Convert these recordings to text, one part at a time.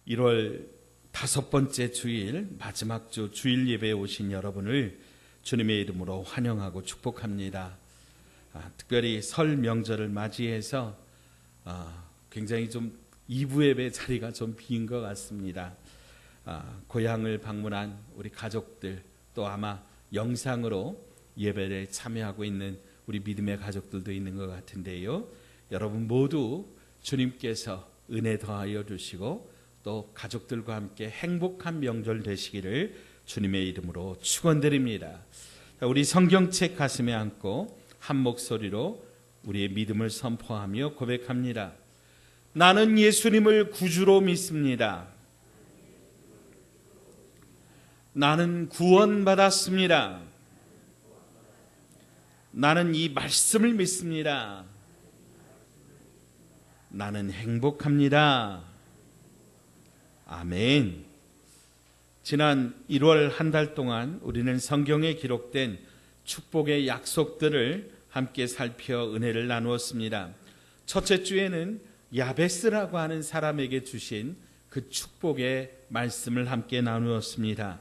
1월 5번째 주일 마지막 주 주일 예배에 오신 여러분을 주님의 이름으로 환영하고 축복합니다. 특별히 설 명절을 맞이해서 굉장히 좀 2부 예배 자리가 좀 빈 것 같습니다. 고향을 방문한 우리 가족들, 또 아마 영상으로 예배에 참여하고 있는 우리 믿음의 가족들도 있는 것 같은데요. 여러분 모두 주님께서 은혜 더하여 주시고 또 가족들과 함께 행복한 명절 되시기를 주님의 이름으로 축원드립니다. 우리 성경책 가슴에 안고 한 목소리로 우리의 믿음을 선포하며 고백합니다. 나는 예수님을 구주로 믿습니다. 나는 구원받았습니다. 나는 이 말씀을 믿습니다. 나는 행복합니다. 아멘. 지난 1월 한 달 동안 우리는 성경에 기록된 축복의 약속들을 함께 살펴 은혜를 나누었습니다. 첫째 주에는 야베스라고 하는 사람에게 주신 그 축복의 말씀을 함께 나누었습니다.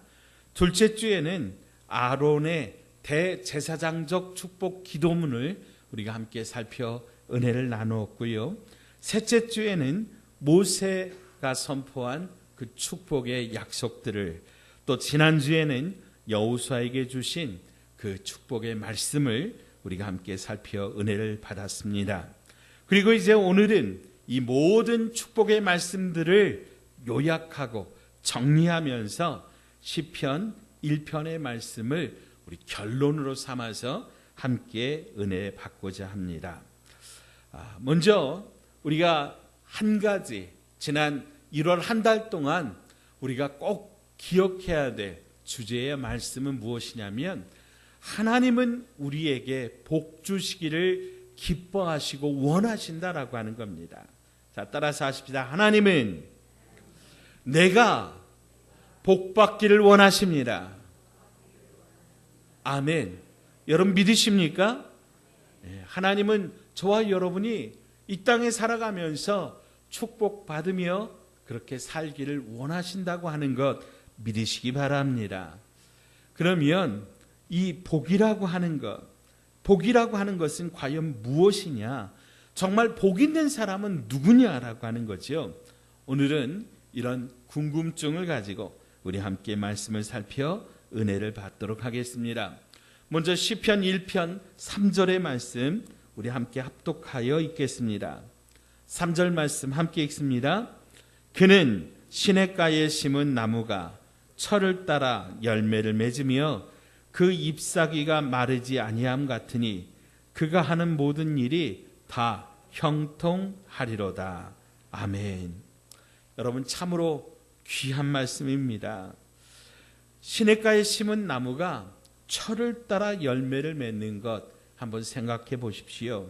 둘째 주에는 아론의 대제사장적 축복 기도문을 우리가 함께 살펴 은혜를 나누었고요. 셋째 주에는 모세가 선포한 그 축복의 약속들을, 또 지난주에는 여호수아에게 주신 그 축복의 말씀을 우리가 함께 살펴 은혜를 받았습니다. 그리고 이제 오늘은 이 모든 축복의 말씀들을 요약하고 정리하면서 시편 1편의 말씀을 우리 결론으로 삼아서 함께 은혜 받고자 합니다. 먼저 우리가 한 가지, 지난 1월 한 달 동안 우리가 꼭 기억해야 될 주제의 말씀은 무엇이냐면, 하나님은 우리에게 복 주시기를 기뻐하시고 원하신다라고 하는 겁니다. 자, 따라서 하십시다. 하나님은 내가 복 받기를 원하십니다. 아멘. 여러분 믿으십니까? 하나님은 저와 여러분이 이 땅에 살아가면서 축복받으며 그렇게 살기를 원하신다고 하는 것 믿으시기 바랍니다. 그러면 이 복이라고 하는 것은 과연 무엇이냐? 정말 복 있는 사람은 누구냐라고 하는 거죠. 오늘은 이런 궁금증을 가지고 우리 함께 말씀을 살펴 은혜를 받도록 하겠습니다. 먼저 시편 1편 3절의 말씀 우리 함께 합독하여 읽겠습니다. 3절 말씀 함께 읽습니다. 그는 시냇가에 심은 나무가 철을 따라 열매를 맺으며 그 잎사귀가 마르지 아니함 같으니 그가 하는 모든 일이 다 형통하리로다. 아멘. 여러분 참으로 귀한 말씀입니다. 시냇가에 심은 나무가 철을 따라 열매를 맺는 것 한번 생각해 보십시오.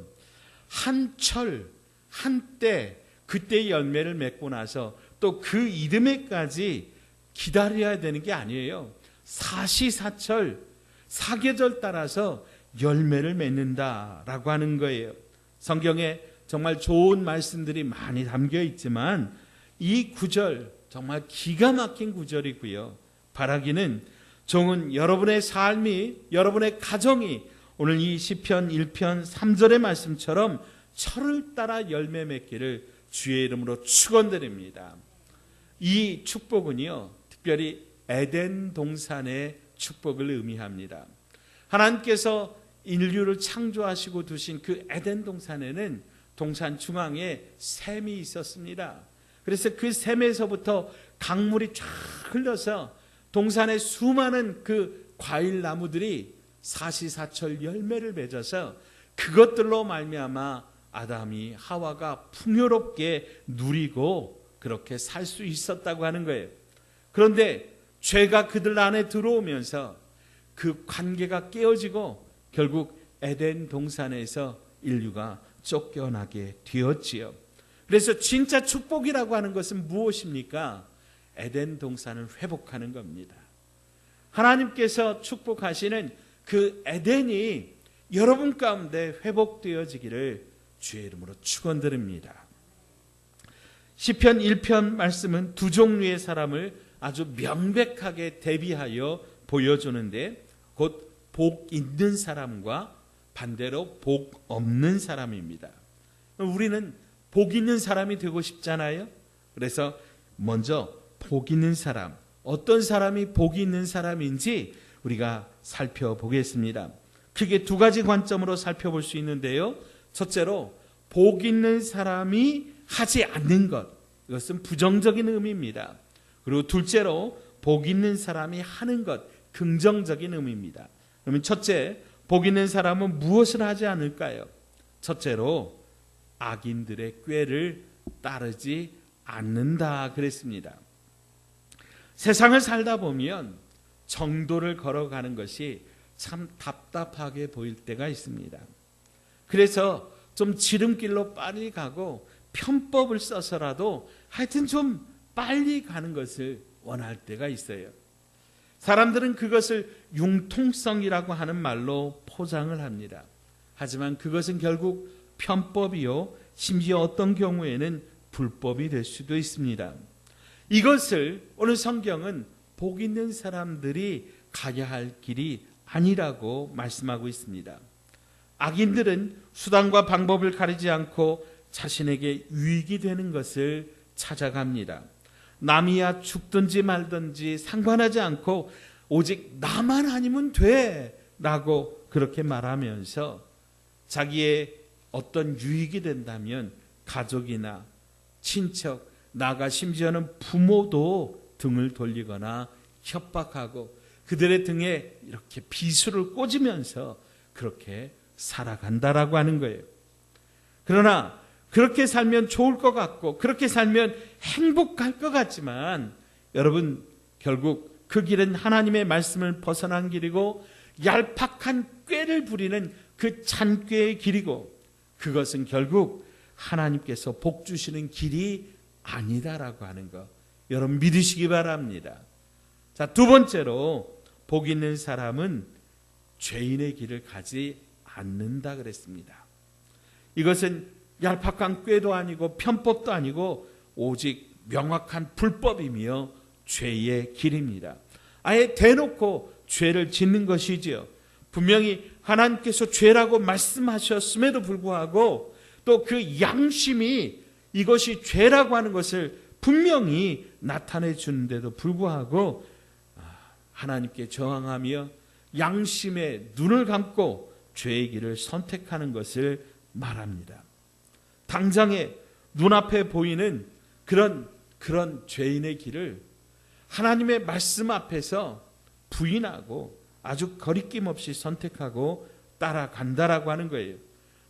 한철, 한때, 그때 열매를 맺고 나서 또 그 이듬해까지 기다려야 되는 게 아니에요. 사시사철, 사계절 따라서 열매를 맺는다라고 하는 거예요. 성경에 정말 좋은 말씀들이 많이 담겨 있지만 이 구절 정말 기가 막힌 구절이고요. 바라기는 종은 여러분의 삶이, 여러분의 가정이 오늘 이 시편 1편 3절의 말씀처럼 철을 따라 열매 맺기를 주의 이름으로 축원드립니다. 이 축복은요, 특별히 에덴 동산의 축복을 의미합니다. 하나님께서 인류를 창조하시고 두신 그 에덴 동산에는 동산 중앙에 샘이 있었습니다. 그래서 그 샘에서부터 강물이 쫙 흘러서 동산의 수많은 그 과일 나무들이 사시사철 열매를 맺어서 그것들로 말미암아 아담이 하와가 풍요롭게 누리고 그렇게 살 수 있었다고 하는 거예요. 그런데 죄가 그들 안에 들어오면서 그 관계가 깨어지고 결국 에덴 동산에서 인류가 쫓겨나게 되었지요. 그래서 진짜 축복이라고 하는 것은 무엇입니까? 에덴 동산을 회복하는 겁니다. 하나님께서 축복하시는 그 에덴이 여러분 가운데 회복되어지기를 주의 이름으로 축원드립니다. 시편 1편 말씀은 두 종류의 사람을 아주 명백하게 대비하여 보여주는데 곧 복 있는 사람과 반대로 복 없는 사람입니다. 우리는 복 있는 사람이 되고 싶잖아요. 그래서 먼저 복 있는 사람, 어떤 사람이 복이 있는 사람인지 우리가 살펴보겠습니다. 크게 두 가지 관점으로 살펴볼 수 있는데요. 첫째로 복 있는 사람이 하지 않는 것, 이것은 부정적인 의미입니다. 그리고 둘째로 복 있는 사람이 하는 것, 긍정적인 의미입니다. 그러면 첫째, 복 있는 사람은 무엇을 하지 않을까요? 첫째로 악인들의 꾀를 따르지 않는다 그랬습니다. 세상을 살다 보면 정도를 걸어가는 것이 참 답답하게 보일 때가 있습니다. 그래서 좀 지름길로 빨리 가고 편법을 써서라도 하여튼 좀 빨리 가는 것을 원할 때가 있어요. 사람들은 그것을 융통성이라고 하는 말로 포장을 합니다. 하지만 그것은 결국 편법이요, 심지어 어떤 경우에는 불법이 될 수도 있습니다. 이것을 오늘 성경은 복 있는 사람들이 가야 할 길이 아니라고 말씀하고 있습니다. 악인들은 수단과 방법을 가리지 않고 자신에게 유익이 되는 것을 찾아갑니다. 남이야 죽든지 말든지 상관하지 않고 오직 나만 아니면 돼 라고 그렇게 말하면서 자기의 어떤 유익이 된다면 가족이나 친척, 나아가 심지어는 부모도 등을 돌리거나 협박하고 그들의 등에 이렇게 비수를 꽂으면서 그렇게 살아간다라고 하는 거예요. 그러나 그렇게 살면 좋을 것 같고 그렇게 살면 행복할 것 같지만 여러분, 결국 그 길은 하나님의 말씀을 벗어난 길이고 얄팍한 꾀를 부리는 그 잔꾀의 길이고 그것은 결국 하나님께서 복 주시는 길이 아니다라고 하는 것, 여러분 믿으시기 바랍니다. 자, 두 번째로 복 있는 사람은 죄인의 길을 가지 않는다 그랬습니다. 이것은 얄팍한 꾀도 아니고 편법도 아니고 오직 명확한 불법이며 죄의 길입니다. 아예 대놓고 죄를 짓는 것이지요. 분명히 하나님께서 죄라고 말씀하셨음에도 불구하고 또 그 양심이 이것이 죄라고 하는 것을 분명히 나타내 주는데도 불구하고 하나님께 저항하며 양심의 눈을 감고 죄의 길을 선택하는 것을 말합니다. 당장에 눈앞에 보이는 그런 죄인의 길을 하나님의 말씀 앞에서 부인하고 아주 거리낌 없이 선택하고 따라간다라고 하는 거예요.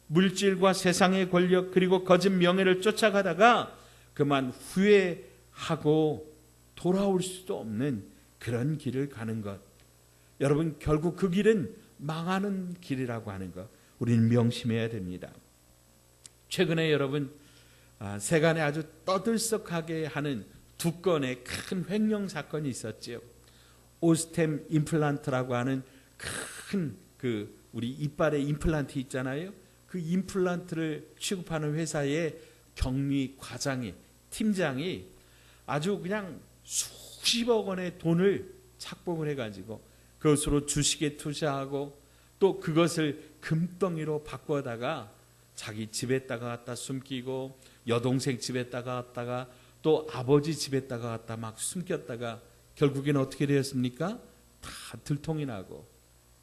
물질과 세상의 권력 그리고 거짓 명예를 쫓아가다가 그만 후회하고 돌아올 수도 없는 그런 길을 가는 것. 여러분, 결국 그 길은 망하는 길이라고 하는 것 우리는 명심해야 됩니다. 최근에 여러분 세간에 아주 떠들썩하게 하는 두 건의 큰 횡령 사건이 있었죠. 오스템 임플란트라고 하는 큰 우리 이빨에 임플란트 있잖아요. 그 임플란트를 취급하는 회사의 경리 과장이, 팀장이 아주 그냥 수십억 원의 돈을 착복을 해가지고 그것으로 주식에 투자하고 또 그것을 금덩이로 바꿔다가 자기 집에다가 갖다 숨기고 여동생 집에다가 갖다가 또 아버지 집에다가 갖다 막 숨겼다가 결국에는 어떻게 되었습니까? 다 들통이 나고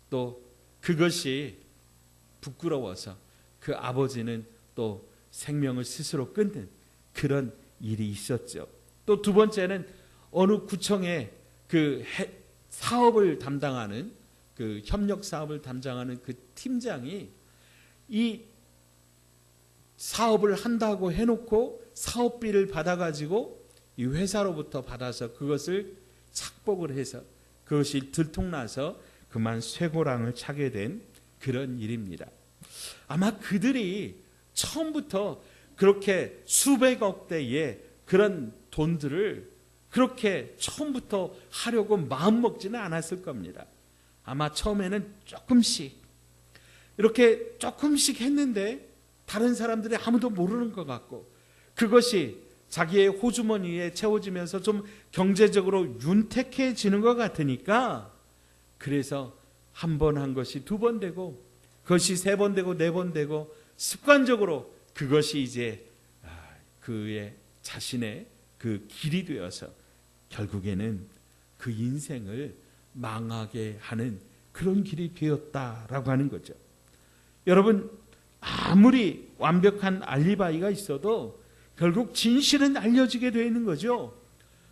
또 그것이 부끄러워서 그 아버지는 또 생명을 스스로 끊는 그런 일이 있었죠. 또 두 번째는 어느 구청에 그 사업을 담당하는 그 협력 사업을 담당하는 그 팀장이 이 사업을 한다고 해놓고 사업비를 받아가지고 이 회사로부터 받아서 그것을 착복을 해서 그것이 들통나서 그만 쇠고랑을 차게 된 그런 일입니다. 아마 그들이 처음부터 그렇게 수백억 대의 그런 돈들을 그렇게 처음부터 하려고 마음먹지는 않았을 겁니다. 아마 처음에는 조금씩 했는데 다른 사람들이 아무도 모르는 것 같고 그것이 자기의 호주머니에 채워지면서 좀 경제적으로 윤택해지는 것 같으니까, 그래서 한 번 한 것이 두 번 되고, 그것이 세 번 되고 네 번 되고, 습관적으로 그것이 이제 그의 자신의 그 길이 되어서 결국에는 그 인생을 망하게 하는 그런 길이 되었다라고 하는 거죠. 여러분, 아무리 완벽한 알리바이가 있어도 결국 진실은 알려지게 되어 있는 거죠.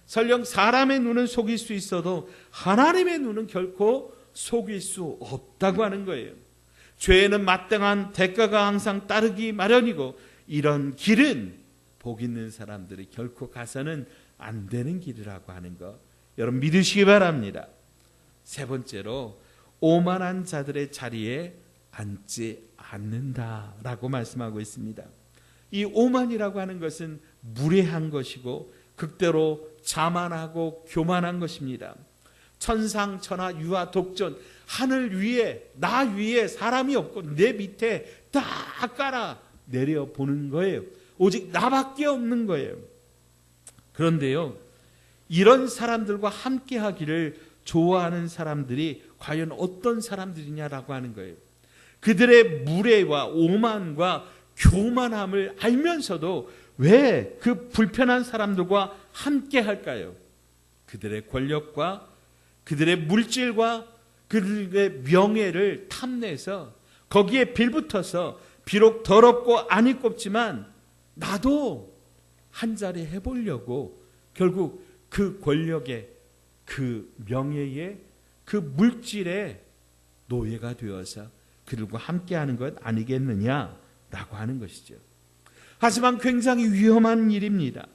설령 사람의 눈은 속일 수 있어도 하나님의 눈은 결코 속일 수 없다고 하는 거예요. 죄에는 마땅한 대가가 항상 따르기 마련이고, 이런 길은 복 있는 사람들이 결코 가서는 안 되는 길이라고 하는 거 여러분 믿으시기 바랍니다. 세 번째로, 오만한 자들의 자리에 앉지 않는다라고 말씀하고 있습니다. 이 오만이라고 하는 것은 무례한 것이고 극대로 자만하고 교만한 것입니다. 천상천하 유아 독존, 하늘 위에 나 위에 사람이 없고 내 밑에 다 깔아 내려보는 거예요. 오직 나밖에 없는 거예요. 그런데요, 이런 사람들과 함께 하기를 좋아하는 사람들이 과연 어떤 사람들이냐라고 하는 거예요. 그들의 무례와 오만과 교만함을 알면서도 왜 그 불편한 사람들과 함께 할까요? 그들의 권력과 그들의 물질과 그들의 명예를 탐내서 거기에 빌붙어서 비록 더럽고 안 이꼽지만 나도 한 자리 해보려고 결국 그 권력의 그 명예의 그 물질의 노예가 되어서 그들과 함께하는 것 아니겠느냐라고 하는 것이죠. 하지만 굉장히 위험한 일입니다.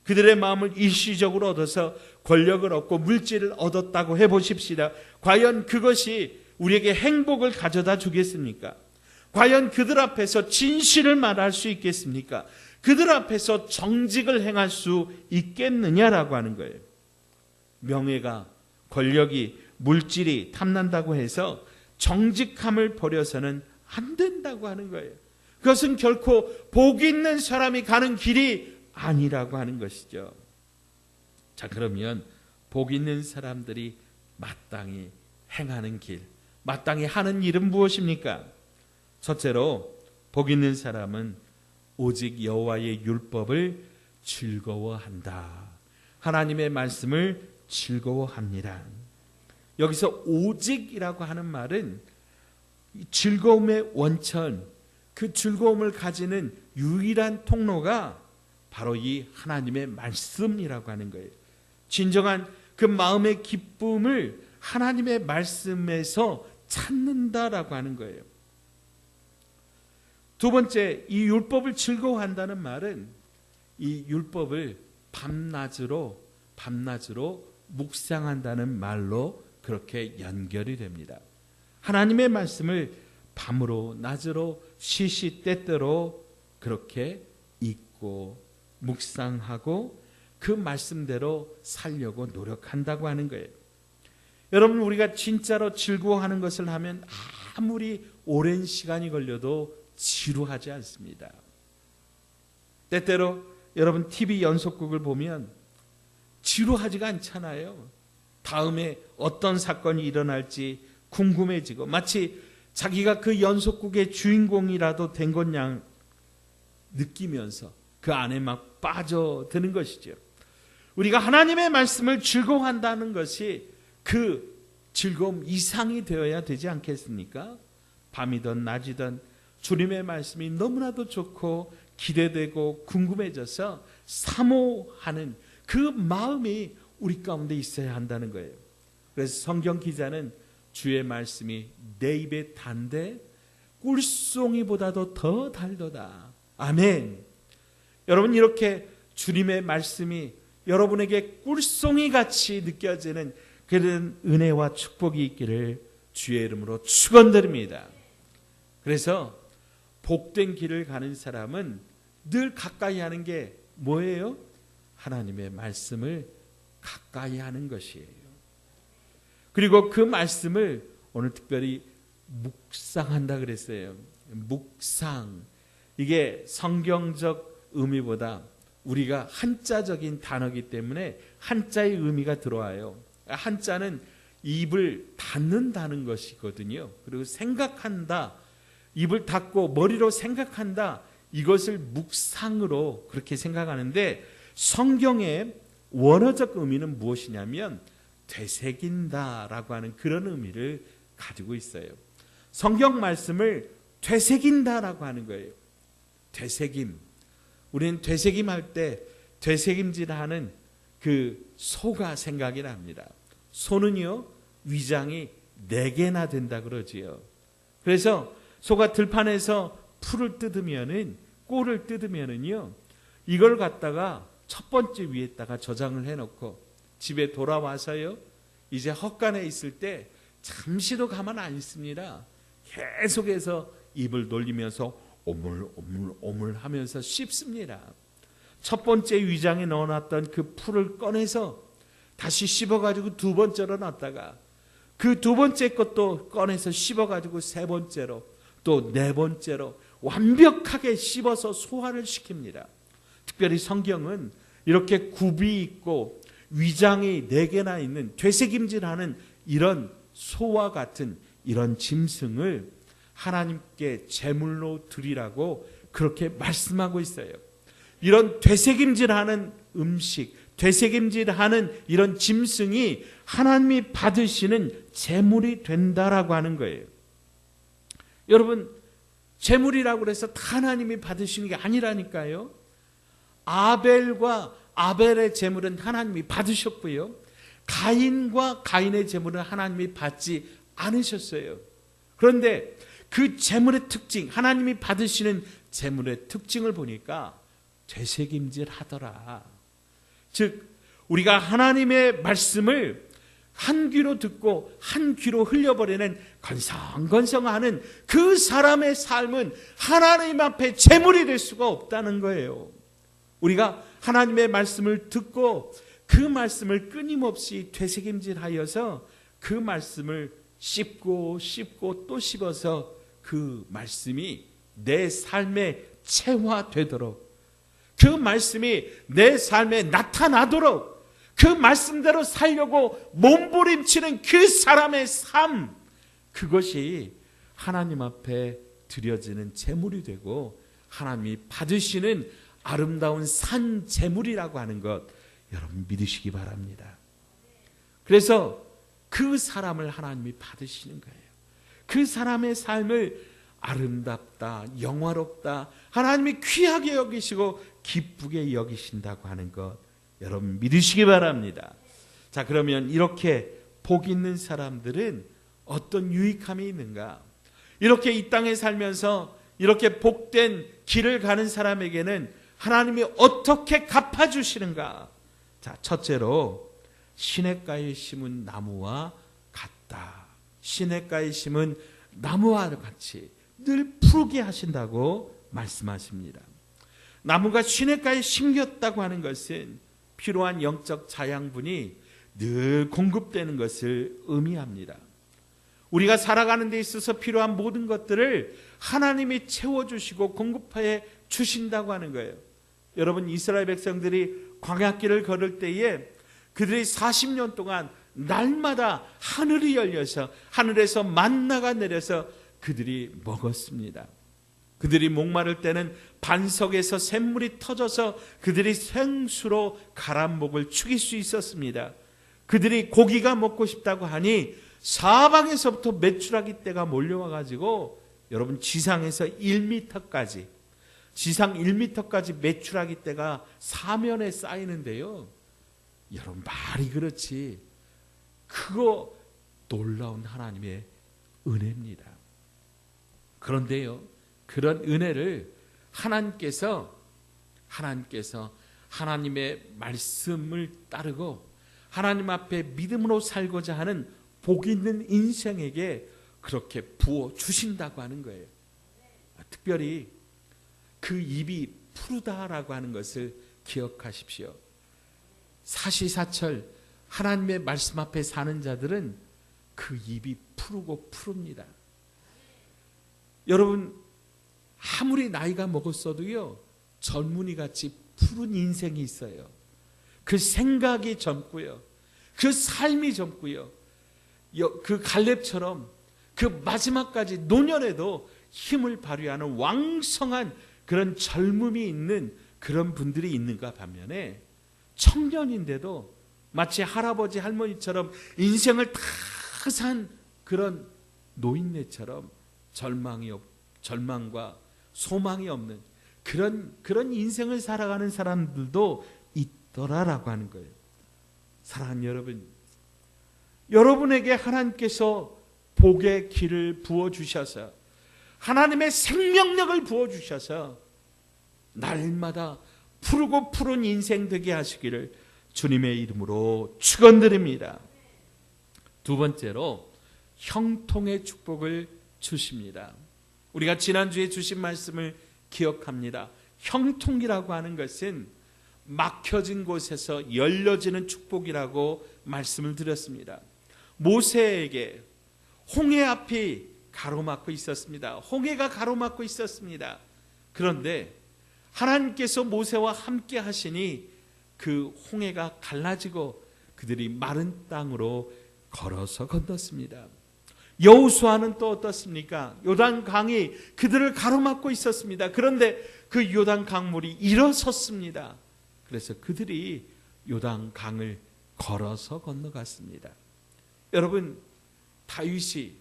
그들의 마음을 일시적으로 얻어서 권력을 얻고 물질을 얻었다고 해보십시다. 과연 그것이 우리에게 행복을 가져다 주겠습니까? 과연 그들 앞에서 진실을 말할 수 있겠습니까? 그들 앞에서 정직을 행할 수 있겠느냐라고 하는 거예요. 명예가, 권력이, 물질이 탐난다고 해서 정직함을 버려서는 안 된다고 하는 거예요. 그것은 결코 복 있는 사람이 가는 길이 아니라고 하는 것이죠. 자, 그러면 복 있는 사람들이 마땅히 행하는 길, 마땅히 하는 일은 무엇입니까? 첫째로, 복 있는 사람은 오직 여호와의 율법을 즐거워한다. 하나님의 말씀을 즐거워합니다. 여기서 오직이라고 하는 말은 즐거움의 원천, 그 즐거움을 가지는 유일한 통로가 바로 이 하나님의 말씀이라고 하는 거예요. 진정한 그 마음의 기쁨을 하나님의 말씀에서 찾는다라고 하는 거예요. 두 번째, 이 율법을 즐거워한다는 말은 이 율법을 밤낮으로 묵상한다는 말로 그렇게 연결이 됩니다. 하나님의 말씀을 밤으로 낮으로 시시때때로 그렇게 읽고 묵상하고 그 말씀대로 살려고 노력한다고 하는 거예요. 여러분, 우리가 진짜로 즐거워하는 것을 하면 아무리 오랜 시간이 걸려도 지루하지 않습니다. 때때로 여러분 TV 연속극을 보면 지루하지가 않잖아요. 다음에 어떤 사건이 일어날지 궁금해지고 마치 자기가 그 연속극의 주인공이라도 된 것 양 느끼면서 그 안에 막 빠져드는 것이죠. 우리가 하나님의 말씀을 즐거워한다는 것이 그 즐거움 이상이 되어야 되지 않겠습니까? 밤이든 낮이든 주님의 말씀이 너무나도 좋고 기대되고 궁금해져서 사모하는 그 마음이 우리 가운데 있어야 한다는 거예요. 그래서 성경 기자는 주의 말씀이 내 입에 단데 꿀송이보다도 더 달도다. 아멘. 여러분, 이렇게 주님의 말씀이 여러분에게 꿀송이같이 느껴지는 그런 은혜와 축복이 있기를 주의 이름으로 축원드립니다. 그래서 복된 길을 가는 사람은 늘 가까이 하는 게 뭐예요? 하나님의 말씀을 가까이 하는 것이에요. 그리고 그 말씀을 오늘 특별히 묵상한다 그랬어요. 묵상. 이게 성경적 의미보다 우리가 한자적인 단어이기 때문에 한자의 의미가 들어와요. 한자는 입을 닫는다는 것이거든요. 그리고 생각한다, 입을 닫고 머리로 생각한다, 이것을 묵상으로 그렇게 생각하는데, 성경의 원어적 의미는 무엇이냐면 되새긴다라고 하는 그런 의미를 가지고 있어요. 성경 말씀을 되새긴다라고 하는 거예요. 되새김. 우리는 되새김할 때 되새김질하는 그 소가 생각이 납니다. 소는요, 위장이 4개나 된다 그러지요. 그래서 소가 들판에서 풀을 뜯으면은, 꼴을 뜯으면은요, 이걸 갖다가 첫 번째 위에다가 저장을 해놓고 집에 돌아와서요, 이제 헛간에 있을 때 잠시도 가만 안 있습니다. 계속해서 입을 놀리면서 오물오물 하면서 씹습니다. 첫 번째 위장에 넣어놨던 그 풀을 꺼내서 다시 씹어가지고 두 번째로 놨다가 그 두 번째 것도 꺼내서 씹어가지고 세 번째로 또 네 번째로 완벽하게 씹어서 소화를 시킵니다. 특별히 성경은 이렇게 굽이 있고 위장이 4개나 있는 되새김질하는 이런 소와 같은 이런 짐승을 하나님께 제물로 드리라고 그렇게 말씀하고 있어요. 이런 되새김질하는 음식, 되새김질하는 이런 짐승이 하나님이 받으시는 제물이 된다라고 하는 거예요. 여러분, 제물이라고 해서 다 하나님이 받으시는 게 아니라니까요. 아벨과 아벨의 제물은 하나님이 받으셨고요, 가인과 가인의 제물은 하나님이 받지 않으셨어요. 그런데 그 제물의 특징, 하나님이 받으시는 제물의 특징을 보니까 되새김질 하더라. 즉, 우리가 하나님의 말씀을 한 귀로 듣고 한 귀로 흘려버리는 건성건성하는 그 사람의 삶은 하나님 앞에 제물이 될 수가 없다는 거예요. 우리가 하나님의 말씀을 듣고 그 말씀을 끊임없이 되새김질하여서 그 말씀을 씹고 또 씹어서 그 말씀이 내 삶에 체화되도록, 그 말씀이 내 삶에 나타나도록, 그 말씀대로 살려고 몸부림치는 그 사람의 삶, 그것이 하나님 앞에 드려지는 제물이 되고 하나님이 받으시는 아름다운 산 제물이라고 하는 것, 여러분 믿으시기 바랍니다. 그래서 그 사람을 하나님이 받으시는 거예요. 그 사람의 삶을 아름답다, 영화롭다, 하나님이 귀하게 여기시고 기쁘게 여기신다고 하는 것, 여러분 믿으시기 바랍니다. 자, 그러면 이렇게 복 있는 사람들은 어떤 유익함이 있는가? 이렇게 이 땅에 살면서 이렇게 복된 길을 가는 사람에게는 하나님이 어떻게 갚아주시는가? 자, 첫째로 시냇가에 심은 나무와 같다. 시냇가에 심은 나무와 같이 늘 푸르게 하신다고 말씀하십니다. 나무가 시냇가에 심겼다고 하는 것은 필요한 영적 자양분이 늘 공급되는 것을 의미합니다. 우리가 살아가는 데 있어서 필요한 모든 것들을 하나님이 채워주시고 공급해 주신다고 하는 거예요. 여러분, 이스라엘 백성들이 광야길을 걸을 때에 그들이 40년 동안 날마다 하늘이 열려서 하늘에서 만나가 내려서 그들이 먹었습니다. 그들이 목마를 때는 반석에서 샘물이 터져서 그들이 생수로 가람목을 죽일 수 있었습니다. 그들이 고기가 먹고 싶다고 하니 사방에서부터 메추라기 떼가 몰려와가지고 여러분 지상에서 1m까지, 지상 1m까지 메추라기 떼가 사면에 쌓이는데요. 여러분 말이 그렇지 그거 놀라운 하나님의 은혜입니다. 그런데요, 그런 은혜를 하나님께서 하나님의 말씀을 따르고 하나님 앞에 믿음으로 살고자 하는 복 있는 인생에게 그렇게 부어 주신다고 하는 거예요. 특별히 그 입이 푸르다라고 하는 것을 기억하십시오. 사시사철 하나님의 말씀 앞에 사는 자들은 그 입이 푸르고 푸릅니다. 여러분, 아무리 나이가 먹었어도요, 젊은이 같이 푸른 인생이 있어요. 그 생각이 젊고요. 그 삶이 젊고요. 그 갈렙처럼 그 마지막까지 노년에도 힘을 발휘하는 왕성한 그런 젊음이 있는 그런 분들이 있는가 반면에 청년인데도 마치 할아버지 할머니처럼 인생을 다 산 그런 노인네처럼 절망과 소망이 없는 그런 인생을 살아가는 사람들도 있더라라고 하는 거예요. 사랑하는 여러분, 여러분에게 하나님께서 복의 길을 부어주셔서 하나님의 생명력을 부어주셔서 날마다 푸르고 푸른 인생 되게 하시기를 주님의 이름으로 축원드립니다. 두 번째로 형통의 축복을 주십니다. 우리가 지난주에 주신 말씀을 기억합니다. 형통이라고 하는 것은 막혀진 곳에서 열려지는 축복이라고 말씀을 드렸습니다. 모세에게 홍해 앞이 가로막고 있었습니다. 홍해가 가로막고 있었습니다. 그런데 하나님께서 모세와 함께 하시니 그 홍해가 갈라지고 그들이 마른 땅으로 걸어서 건넜습니다. 여호수아는 또 어떻습니까? 요단강이 그들을 가로막고 있었습니다. 그런데 그 요단강물이 일어섰습니다. 그래서 그들이 요단강을 걸어서 건너갔습니다. 여러분, 다윗이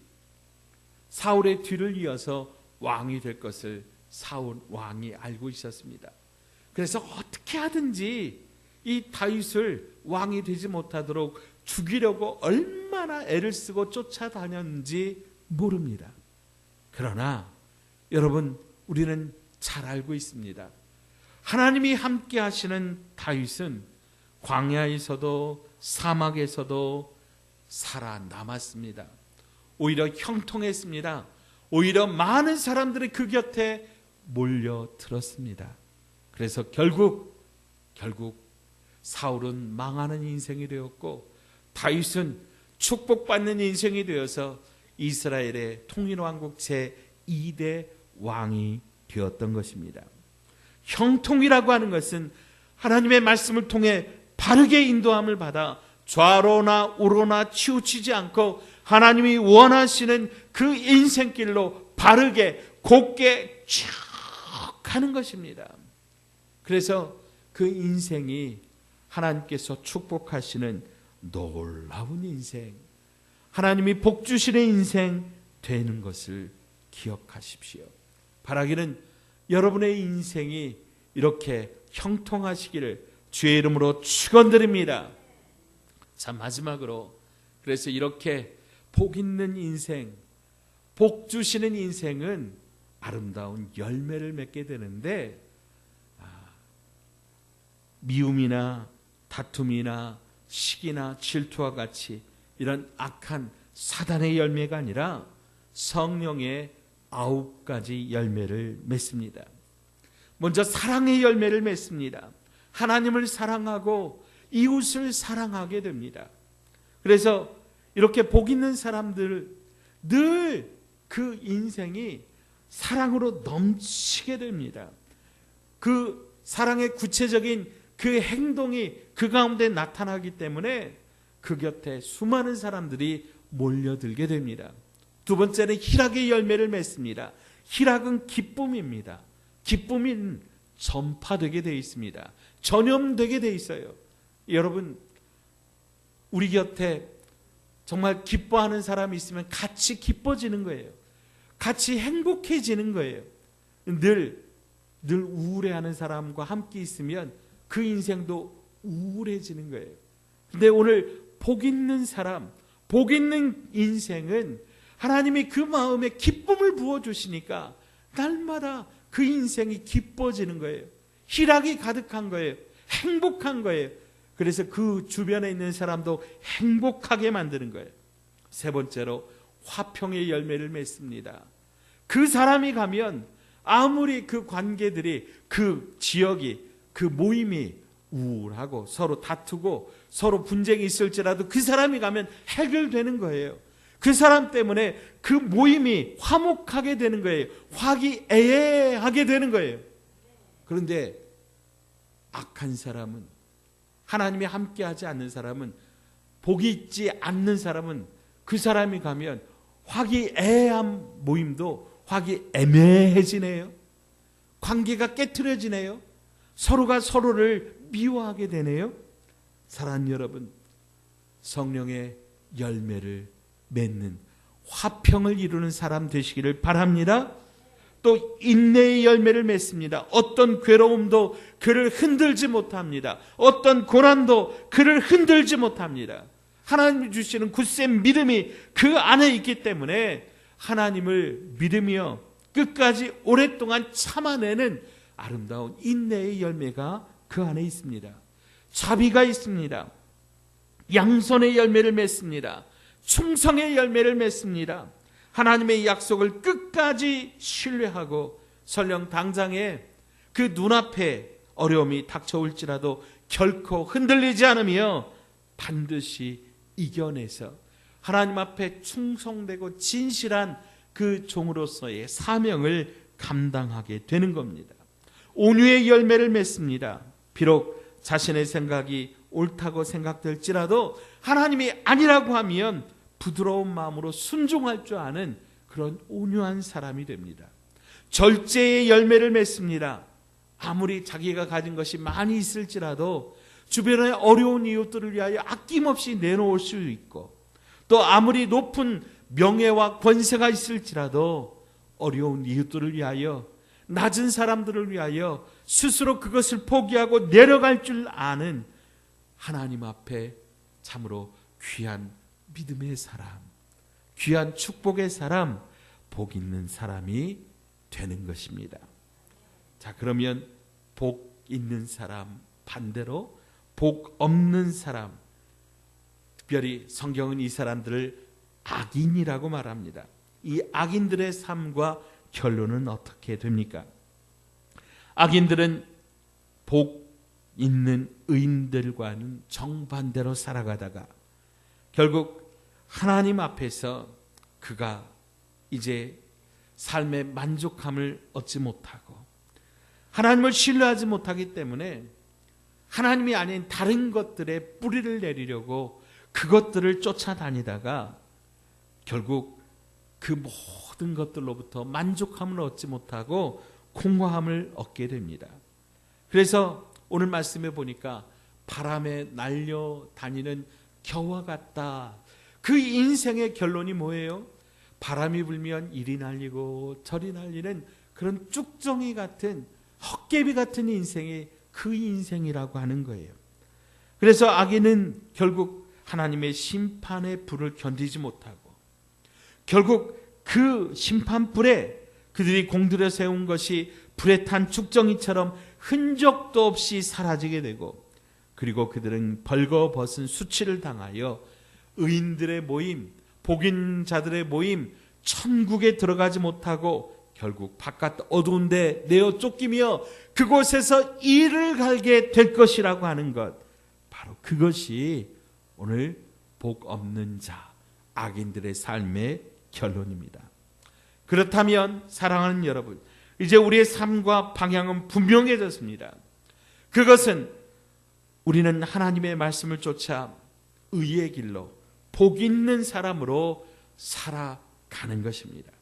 사울의 뒤를 이어서 왕이 될 것을 사울 왕이 알고 있었습니다. 그래서 어떻게 하든지 이 다윗을 왕이 되지 못하도록 죽이려고 얼마나 애를 쓰고 쫓아다녔는지 모릅니다. 그러나 여러분, 우리는 잘 알고 있습니다. 하나님이 함께 하시는 다윗은 광야에서도 사막에서도 살아남았습니다. 오히려 형통했습니다. 오히려 많은 사람들이 그 곁에 몰려들었습니다. 그래서 결국 사울은 망하는 인생이 되었고 다윗은 축복받는 인생이 되어서 이스라엘의 통일왕국 제2대 왕이 되었던 것입니다. 형통이라고 하는 것은 하나님의 말씀을 통해 바르게 인도함을 받아 좌로나 우로나 치우치지 않고 하나님이 원하시는 그 인생길로 바르게 곱게 쭉 가는 것입니다. 그래서 그 인생이 하나님께서 축복하시는 놀라운 인생, 하나님이 복 주시는 인생 되는 것을 기억하십시오. 바라기는 여러분의 인생이 이렇게 형통하시기를 주의 이름으로 축원드립니다. 자, 마지막으로 그래서 이렇게 복 있는 인생, 복 주시는 인생은 아름다운 열매를 맺게 되는데 미움이나 다툼이나 시기나 질투와 같이 이런 악한 사단의 열매가 아니라 성령의 9가지 열매를 맺습니다. 먼저 사랑의 열매를 맺습니다. 하나님을 사랑하고 이웃을 사랑하게 됩니다. 그래서 이렇게 복 있는 사람들 늘 그 인생이 사랑으로 넘치게 됩니다. 그 사랑의 구체적인 그 행동이 그 가운데 나타나기 때문에 그 곁에 수많은 사람들이 몰려들게 됩니다. 두 번째는 희락의 열매를 맺습니다. 희락은 기쁨입니다. 기쁨은 전파되게 되어 있습니다. 전염되게 되어 있어요. 여러분, 우리 곁에 정말 기뻐하는 사람이 있으면 같이 기뻐지는 거예요. 같이 행복해지는 거예요. 늘 우울해하는 사람과 함께 있으면 그 인생도 우울해지는 거예요. 근데 오늘 복 있는 사람, 복 있는 인생은 하나님이 그 마음에 기쁨을 부어주시니까 날마다 그 인생이 기뻐지는 거예요. 희락이 가득한 거예요. 행복한 거예요. 그래서 그 주변에 있는 사람도 행복하게 만드는 거예요. 세 번째로 화평의 열매를 맺습니다. 그 사람이 가면 아무리 그 관계들이, 그 지역이, 그 모임이 우울하고 서로 다투고 서로 분쟁이 있을지라도 그 사람이 가면 해결되는 거예요. 그 사람 때문에 그 모임이 화목하게 되는 거예요. 화기애애하게 되는 거예요. 그런데 악한 사람은, 하나님이 함께하지 않는 사람은, 복이 있지 않는 사람은 그 사람이 가면 화기애애한 모임도 화기애매해지네요. 관계가 깨트려지네요. 서로가 서로를 미워하게 되네요. 사랑하는 여러분, 성령의 열매를 맺는 화평을 이루는 사람 되시기를 바랍니다. 또 인내의 열매를 맺습니다. 어떤 괴로움도 그를 흔들지 못합니다. 어떤 고난도 그를 흔들지 못합니다. 하나님이 주시는 굳센 믿음이 그 안에 있기 때문에 하나님을 믿으며 끝까지 오랫동안 참아내는 아름다운 인내의 열매가 그 안에 있습니다. 자비가 있습니다. 양선의 열매를 맺습니다. 충성의 열매를 맺습니다. 하나님의 약속을 끝까지 신뢰하고 설령 당장에 그 눈앞에 어려움이 닥쳐올지라도 결코 흔들리지 않으며 반드시 이겨내서 하나님 앞에 충성되고 진실한 그 종으로서의 사명을 감당하게 되는 겁니다. 온유의 열매를 맺습니다. 비록 자신의 생각이 옳다고 생각될지라도 하나님이 아니라고 하면 부드러운 마음으로 순종할 줄 아는 그런 온유한 사람이 됩니다. 절제의 열매를 맺습니다. 아무리 자기가 가진 것이 많이 있을지라도 주변의 어려운 이웃들을 위하여 아낌없이 내놓을 수 있고, 또 아무리 높은 명예와 권세가 있을지라도 어려운 이웃들을 위하여, 낮은 사람들을 위하여 스스로 그것을 포기하고 내려갈 줄 아는 하나님 앞에 참으로 귀한 믿음의 사람, 귀한 축복의 사람, 복 있는 사람이 되는 것입니다. 자, 그러면 복 있는 사람 반대로 복 없는 사람, 특별히 성경은 이 사람들을 악인이라고 말합니다. 이 악인들의 삶과 결론은 어떻게 됩니까? 악인들은 복 있는 의인들과는 정반대로 살아가다가 결국 하나님 앞에서 그가 이제 삶의 만족함을 얻지 못하고 하나님을 신뢰하지 못하기 때문에 하나님이 아닌 다른 것들에 뿌리를 내리려고 그것들을 쫓아다니다가 결국 그 모든 것들로부터 만족함을 얻지 못하고 공허함을 얻게 됩니다. 그래서 오늘 말씀에 보니까 바람에 날려다니는 겨와 같다. 그 인생의 결론이 뭐예요? 바람이 불면 이리 날리고 저리 날리는 그런 쭉정이 같은 헛개비 같은 인생이 그 인생이라고 하는 거예요. 그래서 악인은 결국 하나님의 심판의 불을 견디지 못하고 결국 그 심판불에 그들이 공들여 세운 것이 불에 탄 쭉정이처럼 흔적도 없이 사라지게 되고, 그리고 그들은 벌거벗은 수치를 당하여 의인들의 모임, 복인 자들의 모임, 천국에 들어가지 못하고 결국 바깥 어두운 데 내어 쫓기며 그곳에서 이를 갈게 될 것이라고 하는 것, 바로 그것이 오늘 복 없는 자, 악인들의 삶의 결론입니다. 그렇다면 사랑하는 여러분, 이제 우리의 삶과 방향은 분명해졌습니다. 그것은 우리는 하나님의 말씀을 쫓아 의의 길로 복 있는 사람으로 살아가는 것입니다.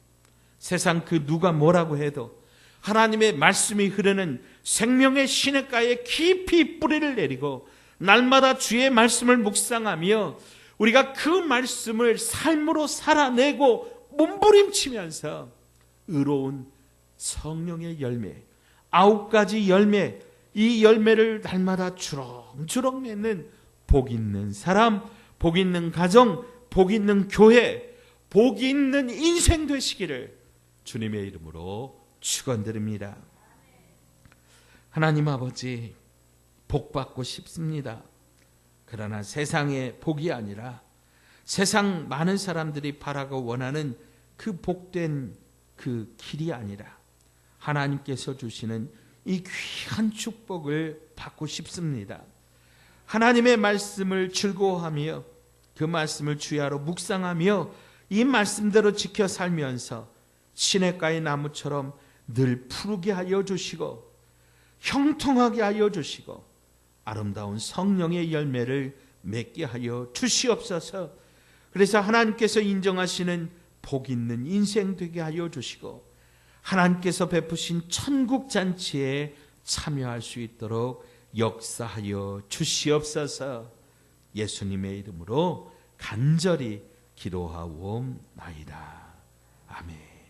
세상 그 누가 뭐라고 해도 하나님의 말씀이 흐르는 생명의 시냇가에 깊이 뿌리를 내리고 날마다 주의 말씀을 묵상하며 우리가 그 말씀을 삶으로 살아내고 몸부림치면서 의로운 성령의 열매, 9가지 열매, 이 열매를 날마다 주렁주렁 맺는 복 있는 사람, 복 있는 가정, 복 있는 교회, 복 있는 인생 되시기를 주님의 이름으로 축원드립니다. 하나님 아버지, 복 받고 싶습니다. 그러나 세상의 복이 아니라 세상 많은 사람들이 바라고 원하는 그 복된 그 길이 아니라 하나님께서 주시는 이 귀한 축복을 받고 싶습니다. 하나님의 말씀을 즐거워하며 그 말씀을 주야로 묵상하며 이 말씀대로 지켜 살면서 시냇가의 나무처럼 늘 푸르게 하여 주시고 형통하게 하여 주시고 아름다운 성령의 열매를 맺게 하여 주시옵소서. 그래서 하나님께서 인정하시는 복 있는 인생 되게 하여 주시고 하나님께서 베푸신 천국 잔치에 참여할 수 있도록 역사하여 주시옵소서. 예수님의 이름으로 간절히 기도하옵나이다. 아멘.